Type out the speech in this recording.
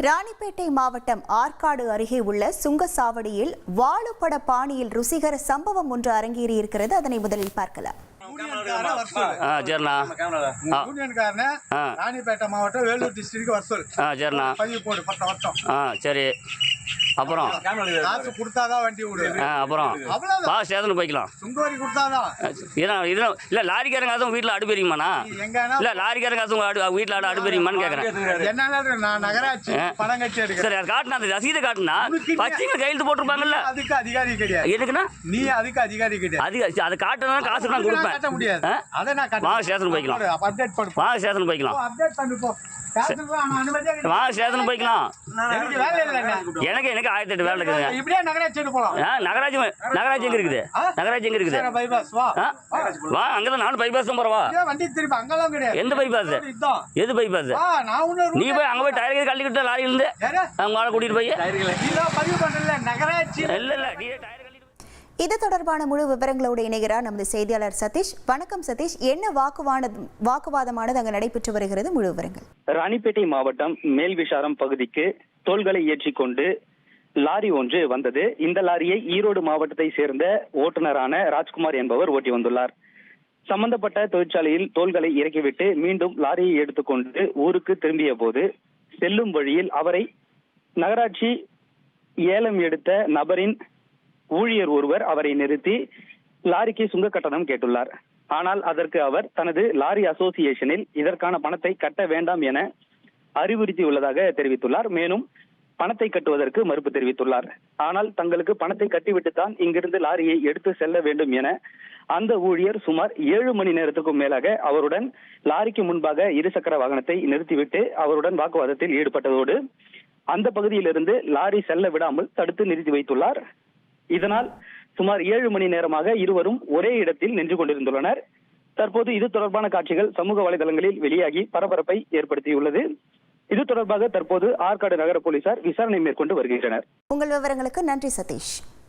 ராணிப்பேட்டை மாவட்டம் ஆற்காடு அருகே உள்ள சுங்கசாவடியில் வாழுப்பட பாணியில் ருசிகர சம்பவம் ஒன்று அரங்கேறியிருக்கிறது. அதனை முதலில் பார்க்கலாம். ராணிப்பேட்டை மாவட்டம் வேலூர் டிஸ்ட்ரிக்ட் வர்சூல் பதிவு போடு 10 வருஷம். சரி, அப்புறம் காசு கொடுத்தாதான் வண்டி விடு. அப்புறம் ஸ்டேஷன் போய்க்கலாம். சுங்கவரி கொடுத்தாதான். இதெல்லாம் இல்ல லாரிக்காரங்க அதுவும் வீட்டில் அடுப்பெரியுமாண்ணா? இல்ல லாரிக்காரங்க அதுவும் வீட்டில் அடுப்பெரியுமான்னு கேட்குறேன். என்ன நான் நகராட்சி பணம் கட்டி எடுக்கிறேன். சரி, அது காட்டினா அந்த ரசீதை காட்டினா பச்சைங்க கையெழுத்து போட்டிருப்பாங்கல்ல. அதுக்கு அதிகாரி கிடையாது. எதுக்குன்னா நீ அதுக்கு அதிகாரி கிடையாது. அது காட்டினா காசு நான் கொடுப்பேன். கட்ட முடியாது. அதை நான் கட்ட. வாங்க ஸ்டேஷன் போய்க்கலாம். அப்டேட் பண்ணு. வாங்க ஸ்டேஷன் போய்க்கலாம். அப்டேட் பண்ணு போ. வாங்க ஸ்டேஷன் போய்க்கலாம். எனக்கு வேலை இல்லைங்க. எனக்கு 1008 வேலை இருக்குதுங்க. இப்படியே நகராட்சி போலாம். நகராட்சி எங்க இருக்குது? நகராட்சி எங்க இருக்குது? பைபாஸ் வா. வா, அங்கதான் நானும் பைபாஸ் தான் போறவா. வண்டி திருப்பி அங்கெல்லாம் கிடையாது. எந்த பைபாஸ்? எது பைபாஸ்? நீ போய் அங்க போய் டயர் கழட்டிக்கிட்ட லாரியில இருந்து உங்களால கூட்டிட்டு போய் பதிவு பண்றல நகராட்சி. இல்ல நீ டயர். இது தொடர்பான முழு விவரங்களோடு இணைகிறார் நமது செய்தியாளர் சதீஷ். வணக்கம் சதீஷ், என்ன வாக்குவாதமானது அங்கு நடைபெற்று வருகிறது? முழு விவரங்கள். ராணிப்பேட்டை மாவட்டம் மேல்விசாரம் பகுதிக்கு தோள்களை ஏற்றிக்கொண்டு லாரி ஒன்று வந்தது. இந்த லாரியை ஈரோடு மாவட்டத்தை சேர்ந்த ஓட்டுநரான ராஜ்குமார் என்பவர் ஓட்டி வந்துள்ளார். சம்பந்தப்பட்ட தொழிற்சாலையில் தோள்களை இறக்கிவிட்டு மீண்டும் லாரியை எடுத்துக்கொண்டு ஊருக்கு திரும்பிய போது செல்லும் வழியில் அவரை நகராட்சி ஏலம் எடுத்த நபரின் ஊழியர் ஒருவர் அவரை நிறுத்தி லாரிக்கு சுங்க கட்டணம் கேட்டுள்ளார். ஆனால் அதற்கு அவர் தனது லாரி அசோசியேஷனில் இதற்கான பணத்தை கட்ட வேண்டாம் என அறிவுறுத்தியுள்ளதாக தெரிவித்துள்ளார். மேலும் பணத்தை கட்டுவதற்கு மறுப்பு தெரிவித்துள்ளார். ஆனால் தங்களுக்கு பணத்தை கட்டிவிட்டுத்தான் இங்கிருந்து லாரியை எடுத்து செல்ல வேண்டும் என அந்த ஊழியர் சுமார் 7 மணி நேரத்துக்கும் மேலாக அவருடன் லாரிக்கு முன்பாக இருசக்கர வாகனத்தை நிறுத்திவிட்டு அவருடன் வாக்குவாதத்தில் ஈடுபட்டதோடு அந்த பகுதியிலிருந்து லாரி செல்ல விடாமல் தடுத்து நிறுத்தி வைத்துள்ளார். இதனால் சுமார் 7 மணி நேரமாக இருவரும் ஒரே இடத்தில் நின்று கொண்டிருந்துள்ளனர். தற்போது இது தொடர்பான காட்சிகள் சமூக வலைதளங்களில் வெளியாகி பரபரப்பை ஏற்படுத்தியுள்ளது. இது தொடர்பாக தற்போது ஆற்காடு நகர போலீசார் விசாரணை மேற்கொண்டு வருகின்றனர். உங்கள் விவரங்களுக்கு நன்றி சதீஷ்.